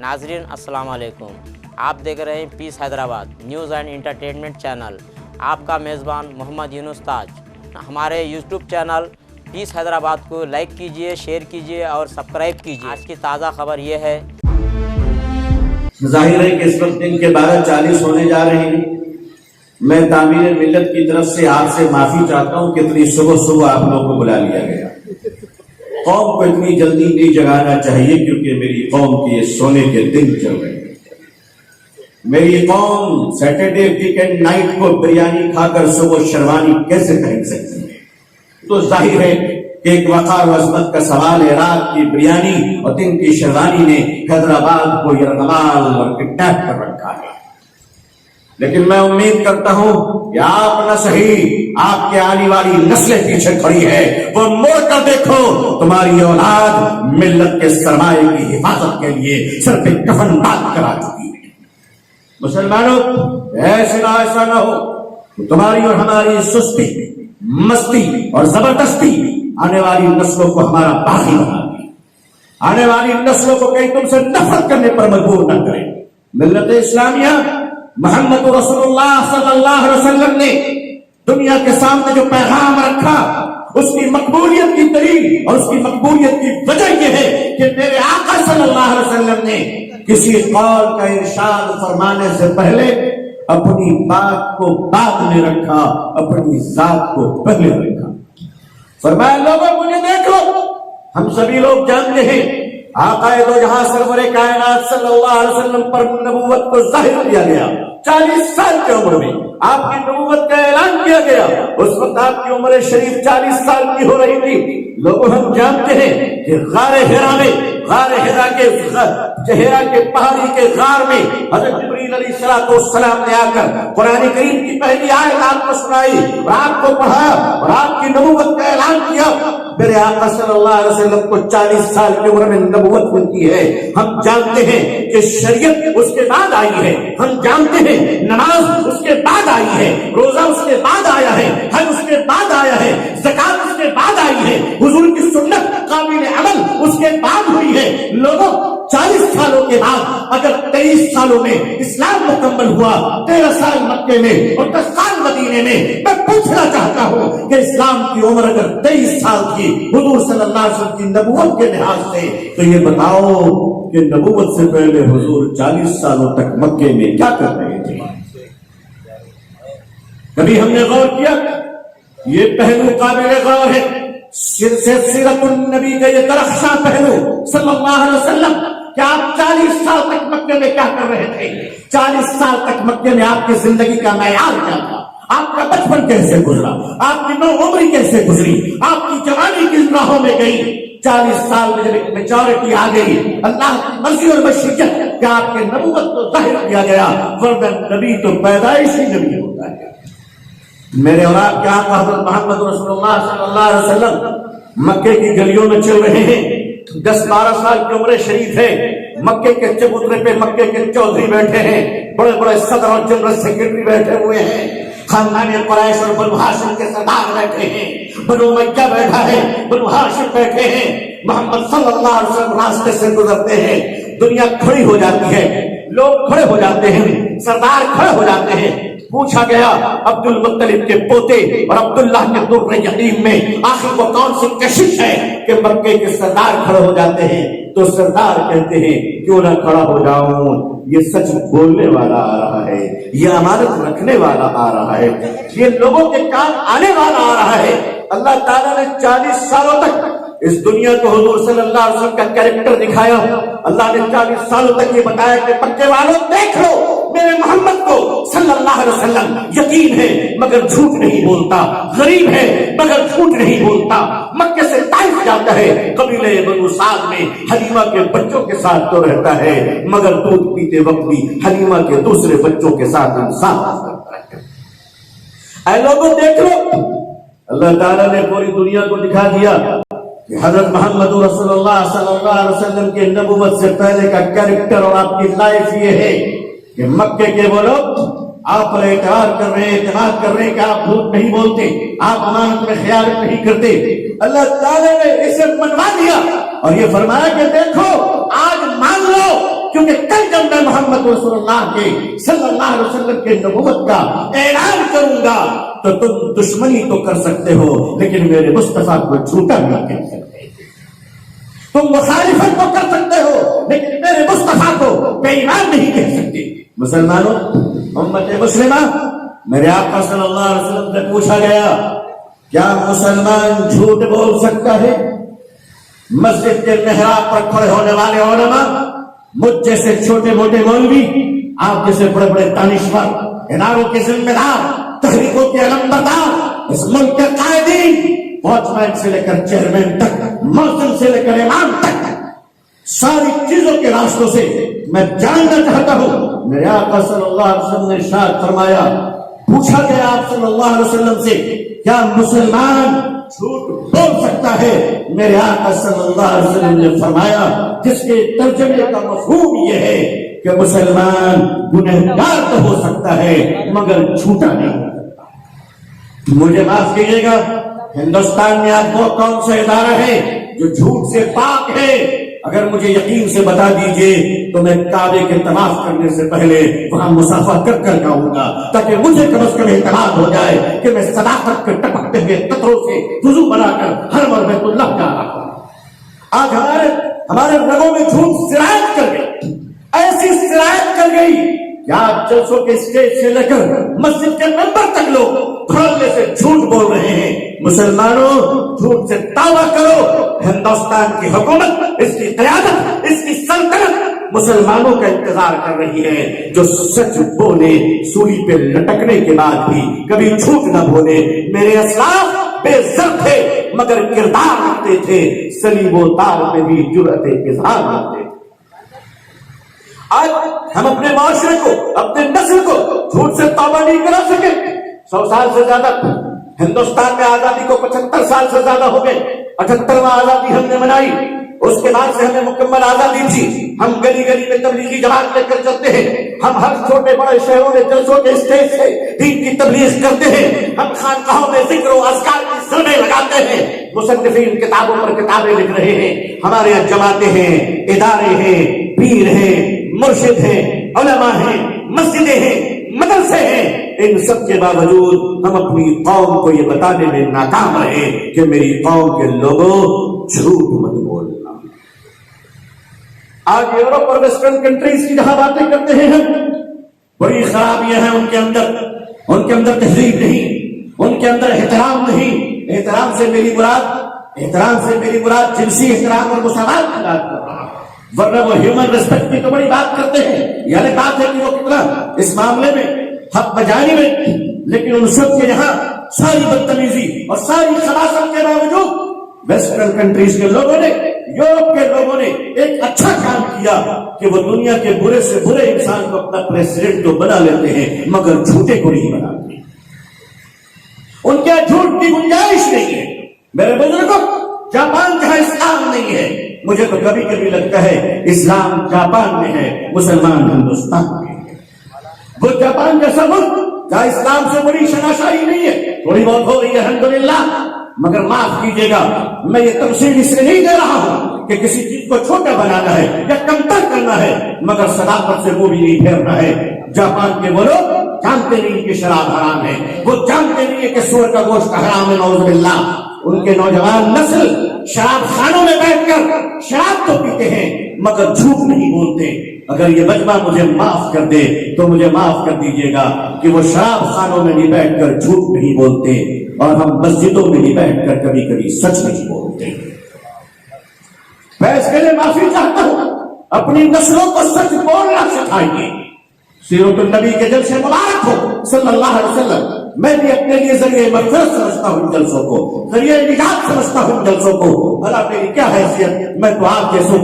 नाजरीन अस्सलाम वालेकुम, आप देख रहे हैं Peace Hyderabad news and entertainment channel. आपका मेज़बान मोहम्मद यूनुस ताज। हमारे यूट्यूब चैनल पीस हैदराबाद को लाइक कीजिए, शेयर कीजिए और सब्सक्राइब कीजिए। आज की ताज़ा खबर ये है, जाहिर है कि इस वक्त दिन के 12:40 होने जा रहे हैं। मैं तामीर मिल्लत की तरफ से आपसे माफी चाहता हूं कि इतनी सुबह सुबह आप लोगों को बुला लिया गया। कौम को इतनी जल्दी नहीं जगाना चाहिए, क्योंकि मेरी कौम के सोने के दिन चल रहे हैं। मेरी कौम सैटरडे वीकेंड नाइट को बिरयानी खाकर सुबह शर्वानी कैसे खरीद सकती है? तो जाहिर है कि एक वकार अजमत का सवाल है। रात की बिरयानी और दिन की शेरवानी ने हैदराबाद को यरगमाल और किडनैप कर रखा है। लेकिन मैं उम्मीद करता हूं कि आप न सही, आपके आने वाली नस्लें पीछे खड़ी है, वो मोड़ कर देखो। तुम्हारी औलाद मिल्लत के सरमाए की हिफाजत के लिए सर पे कफन बांध कर आ चुकी है। मुसलमानों, ऐसा ना हो तो तुम्हारी और हमारी सुस्ती, मस्ती और जबरदस्ती आने वाली नस्लों को हमारा बागी बना दे, आने वाली नस्लों को कहीं तुमसे नफरत करने पर मजबूर न करे। मिल्लत इस्लामिया मोहम्मद रसूलुल्लाह सल्लल्लाहु अलैहि वसल्लम ने दुनिया के सामने जो पैगाम रखा, उसकी मकबूलियत की दलील और उसकी मकबूलियत की वजह यह है कि मेरे आका सल्लल्लाहु अलैहि वसल्लम ने किसी कौल का इरशाद फरमाने से पहले अपनी बात को बाद में रखा, अपनी जात को पहले रखा। फरमाया, लोगों मुझे देखो, हम सभी लोग जानते हैं आकाए दो जहां सरवरे कायनात सल्लल्लाहु अलैहि वसल्लम पर नबूवत को जाहिर किया गया। 40 साल की उम्र में आपकी नबूवत का ऐलान किया गया। उस वक्त आपकी उम्र शरीफ 40 साल की हो रही थी। लोगों, हम जानते हैं कि गारे हिरा के पहाड़ी के गार में हज़रत जिब्रील अलैहिस्सलाम ने आकर कुरान करीम की पहली आयत आपको सुनाई और आपको पढ़ा और आपकी नबूवत का ऐलान किया। मेरे आका सल्लल्लाहु अलैहि वसल्लम को 40 साल की उम्र में नबूवत मिलती है। हम जानते हैं कि शरीयत उसके बाद आई है, हम जानते हैं नमाज उसके बाद आई है, रोजा उसके बाद आया है, हज उसके बाद आया है, ज़कात उसके बाद आई है, हुजूर की सुन्नत काबिल अमल उसके बाद हुई है। लोगों, 40 सालों के बाद अगर 23 सालों में इस्लाम मुकम्मल हुआ, 13 साल मक्के में और 10 साल मदीने में, मैं पूछना चाहता हूं कि इस्लाम की उम्र अगर 23 साल की हुजूर सल्लल्लाहु अलैहि वसल्लम की नबूवत के लिहाज से, तो ये बताओ कि नबूवत से पहले हुजूर 40 सालों तक मक्के में क्या कर रहे थे? कभी हमने गौर किया? ये पहलू काबिल गौर है। सिर से सीरतुन नबी का ये तरक्शा पहलू सल्लल्लाहु अलैहि वसल्लम, क्या आप 40 साल तक मक्के में क्या कर रहे थे? 40 साल तक मक्के में आपकी जिंदगी का मयार क्या था? आपका बचपन कैसे गुजरा? आपकी नौउम्री कैसे गुजरी? आपकी जवानी किस राहों में गई? 40 साल में जब एक मेचोरिटी आ गई, अल्लाह की मर्जी और मशीयत क्या आपके नबूवत को जाहिर किया गया, वरना नबी तो पैदाइशी नबी होता है। मेरे और आपके आका हज़रत मोहम्मद रसूलुल्लाह सल्लल्लाहु अलैहि वसल्लम मक्के की गलियों में चल रहे हैं। 10-12 साल की उम्र शरीफ है। मक्के के चबूतरे पे मक्के के चौधरी बैठे हैं, बड़े बड़े सदर और जनरल सेक्रेटरी बैठे हुए हैं, खानदान कुरैश और बनु हाशिम के सरदार बैठे हैं, बनु उमय्या बैठा है, बनु हाशिम बैठे हैं। मोहम्मद सल्लल्लाहु अलैहि वसल्लम रास्ते से गुजरते हैं, दुनिया खड़ी हो जाती है, लोग खड़े हो जाते हैं, सरदार खड़े हो जाते हैं। पूछा गया, अब्दुल मुत्तलिब के पोते और अब्दुल्लाह के दुर्र यतीम में आखिर वो कौन सी कशिश है कि मक्के के सरदार खड़े हो जाते हैं? तो सरदार कहते हैं, क्यों ना खड़ा हो जाऊं, ये सच बोलने वाला आ रहा है, ये अमानत रखने वाला आ रहा है, ये लोगों के काम आने वाला आ रहा है। अल्लाह ताला ने 40 सालों तक इस दुनिया को हुजूर सल्लल्लाहु अलैहि वसल्लम का कैरेक्टर दिखाया। अल्लाह ने 40 सालों तक ये बताया कि मक्के वालों देख लो, मेरे मोहम्मद को सल्लल्लाहु अलैहि वसल्लम यकीन है मगर झूठ नहीं बोलता, गरीब है मगर झूठ नहीं बोलता। मक्के से ताइफ जाता है, कबीले बनु साद में हलीमा के बच्चों के साथ तो रहता है, मगर दूध पीते वक्त भी हलीमा के दूसरे बच्चों के साथ इंसाफ करता है। ऐ लोगों देख लो, अल्लाह ताला ने पूरी दुनिया को दिखा दिया कि हजरत मोहम्मद रसूलुल्लाह सल्लल्लाहु अलैहि वसल्लम की नबूवत से पहले का कैरेक्टर और आपकी लाइफ ये है कि मक्के के वो लोग आप पर एतबार कर रहे हैं, एतमाद कर रहे हैं कि आप झूठ नहीं बोलते, आप अमानत में खयानत नहीं करते। अल्लाह ताला ने इसे मनवा दिया और ये फरमाया कि देखो, आज मान लो کیونکہ کل جب میں محمد رسول اللہ کے صلی اللہ علیہ وسلم کے نبوت کا اعلان کروں گا تو تم دشمنی تو کر سکتے ہو لیکن میرے مصطفیٰ کو جھوٹا نہ کہہ سکتے. تم مخالفت تو کر سکتے ہو لیکن میرے مصطفیٰ کو بے ایمان نہیں کہہ سکتے. مسلمانوں، امت مسلمہ، میرے آقا صلی اللہ علیہ وسلم سے پوچھا گیا کیا مسلمان جھوٹ بول سکتا ہے؟ مسجد کے محراب پر کھڑے ہونے والے علماء، مجھ جیسے چھوٹے موٹے مولوی، آپ جیسے بڑے بڑے دانشور، اداروں کے ذمہ دار، تحریکوں کے علمبردار، اس ملک کے قائدین، واچ مین سے لے کر چیئرمین تک، مؤذن سے لے کر امام تک، ساری چیزوں کے راستوں سے میں جاننا چاہتا ہوں. میرے آقا صلی اللہ علیہ وسلم نے ارشاد فرمایا، پوچھا گیا آپ صلی اللہ علیہ وسلم سے کیا مسلمان جھوٹ بول سکتا ہے؟ میرے آقا صلی اللہ علیہ وسلم نے فرمایا جس کے ترجمے کا مفہوم یہ ہے کہ مسلمان گنہگار تو ہو سکتا ہے مگر جھوٹا نہیں ہو سکتا. مجھے معاف کیجیے گا، ہندوستان میں آج وہ کون سا ادارہ ہے جو جھوٹ سے پاک ہے؟ اگر مجھے یقین سے بتا دیجئے تو میں کعبے کے طواف کرنے سے پہلے وہاں مصافحہ کر کر جاؤں گا تاکہ مجھے کم از کم اعتماد ہو جائے کہ میں صداقت کے ٹپکتے ہوئے قطروں سے وضو بنا کر ہر مر بیت اللہ جا رہا ہوں. آج ہمارے رگوں میں جھوٹ سرایت کر گئی، ایسی سرایت کر گئی کہ آج جلسوں کے اسٹیج سے لے کر مسجد کے ممبر تک لوگ کھولنے سے جھوٹ بول رہے ہیں. مسلمانوں، جھوٹ سے دعویٰ کرو. ہندوستان کی حکومت، اس کی قیادت، اس کی سلطنت مسلمانوں کا انتظار کر رہی ہے جو سچ بولے، سوئی پہ لٹکنے کے بعد بھی کبھی جھوٹ نہ بولے. میرے اسلاف بے زر تھے مگر کردار رکھتے تھے، صلیب و تار میں بھی جرأت اظہار کرتے تھے. آج ہم اپنے معاشرے کو، اپنے نسل کو جھوٹ سے توبہ نہیں کرا سکے. 100 سال سے زیادہ ہندوستان میں آزادی کو 75 سال سے زیادہ ہو گئے. 78واں آزادی ہم نے منائی، اس کے بعد سے ہمیں مکمل آزادی تھی. ہم گلی گلی میں تبلیغی جماعت لے کر چلتے ہیں. ہم ہر چھوٹے بڑے شہروں میں جلسوں کے اسٹیج سے دین کی تبلیغ کرتے ہیں. ہم خانقاہوں میں ذکر و اذکار کی سرنے لگاتے ہیں. مصنفین کتابوں پر کتابیں لکھ رہے ہیں. ہمارے یہاں جماعتیں ہیں، ادارے ہیں، پیر ہیں، مرشد ہیں، علماء ہیں، مسجدیں ہیں، مدرسے ہیں. ان سب کے باوجود ہم اپنی قوم کو یہ بتانے میں ناکام رہے کہ میری قوم کے لوگوں جھوٹ مت بولنا. آج یورپ اور ویسٹرن کنٹریز کی جہاں باتیں کرتے ہیں ہم، بڑی خرابیاں ہیں ان کے اندر تہذیب نہیں، ان کے اندر احترام نہیں. احترام سے میری مراد جنسی احترام اور مساوات کی بات کر رہا ہوں، ورنہ وہ ہیومن ریسپیکٹ کی تو بڑی بات کرتے ہیں. یعنی بات ہے کہ وہ کتنا اس معاملے میں حق بجانی میں، لیکن ان سب کے یہاں ساری بدتمیزی اور ساری خباثت کے باوجود ویسٹرن کنٹریز کے لوگوں نے، یورپ کے لوگوں نے ایک اچھا کام کیا کہ وہ دنیا کے برے سے برے انسان کو اپنا پریزیڈنٹ تو بنا لیتے ہیں مگر جھوٹے کو نہیں بناتے. ان کے جھوٹ کی گنجائش نہیں ہے. میرے بزرگوں، جاپان جہاں اسلام نہیں ہے، مجھے تو کبھی کبھی لگتا ہے اسلام جاپان میں ہے، مسلمان ہندوستان میں ہے. وہ جاپان جیسا ملک جہاں اسلام سے بڑی شناسائی نہیں ہے، تھوڑی بہت ہو رہی ہے الحمدللہ، مگر معاف کیجیے گا میں یہ تفصیل اس لیے نہیں دے رہا ہوں کہ کسی چیز کو چھوٹا بنانا ہے یا کمتر کرنا ہے، مگر صداقت سے وہ بھی نہیں پھیرنا ہے. جاپان کے وہ لوگ جانتے نہیں کہ شراب حرام ہے، وہ جانتے نہیں کہ سور کا گوشت حرام ہے، نعوذ باللہ. ان کے نوجوان نسل شراب خانوں میں بیٹھ کر شراب تو پیتے ہیں مگر جھوٹ نہیں بولتے. اگر یہ مجمع مجھے معاف کر دے تو مجھے معاف کر دیجیے گا کہ وہ شراب خانوں میں بھی بیٹھ کر جھوٹ نہیں بولتے اور ہم مسجدوں میں بھی بیٹھ کر کبھی کبھی سچ نہیں بولتے. میں اس کے لیے معافی چاہتا ہوں. اپنی نسلوں کو سچ بولنا سکھائیے. سیرت النبی کے جلسے مبارک ہو صلی اللہ علیہ وسلم. میں بھی اپنے لیے ذریعہ مغفرت سمجھتا ہوں جلسوں کو، ذریعہ نجات سمجھتا ہوں جلسوں کو. بھلا میری کیا حیثیت، میں تو آپ جیسوں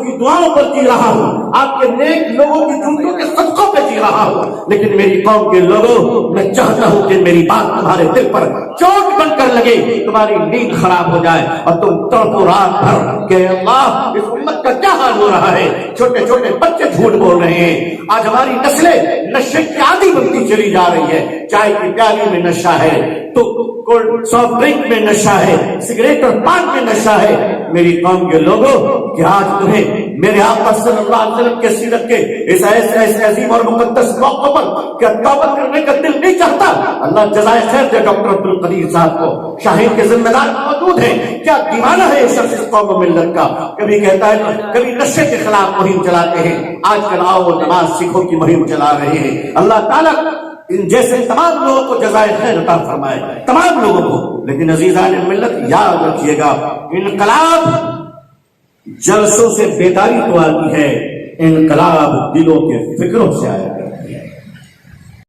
کی دعاؤں پر جی رہا ہوں، آپ کے نیک لوگوں کی جملوں کے صدقوں پہ جی رہا ہوں. لیکن میری قوم کے لوگوں، میں چاہتا ہوں کہ میری بات تمہارے دل پر چوٹ بن کر لگے، تمہاری نیند خراب ہو جائے اور تم تڑپو رات بھر کہ اللہ اس امت کا کیا حال ہو رہا ہے. چھوٹے چھوٹے بچے جھوٹ بول رہے ہیں. آج ہماری نسلیں نشے کی عادی بنتی چلی جا رہی ہے. چائے کی پیالی میں نشہ ہے تو सॉफ्ट ड्रिंक में नशा है, सिगरेट और पान में नशा है। मेरी कौम के लोगों, कि आज तुम्हें मेरे आका सल्लल्लाहु अलैहि वसल्लम के सीरत के इस ऐसे अजीम और मुकद्दस मौके पर क्या तौबा करने का दिल नहीं चाहता? अल्लाह जज़ाए खैर दे डॉक्टर अब्दुल कदीर साहब को। शाहीन के जिम्मेदार मौजूद हैं। क्या दीवाना है ये शख्स इस कौम मिल्लत का। कभी कहता है, कभी नशे के खिलाफ मुहिम चलाते हैं, आजकल आओ नमाज सीखो की मुहिम चला रहे हैं। अल्लाह ताला इन जैसे तमाम लोगों को जज़ाए खैर अता फरमाए, तमाम लोगों को। लेकिन अजीजान मिल्लत, याद रखिएगा, इनकलाब जलसों से बेदारी तो आती है, इनकलाब दिलों के फिक्रों से आया।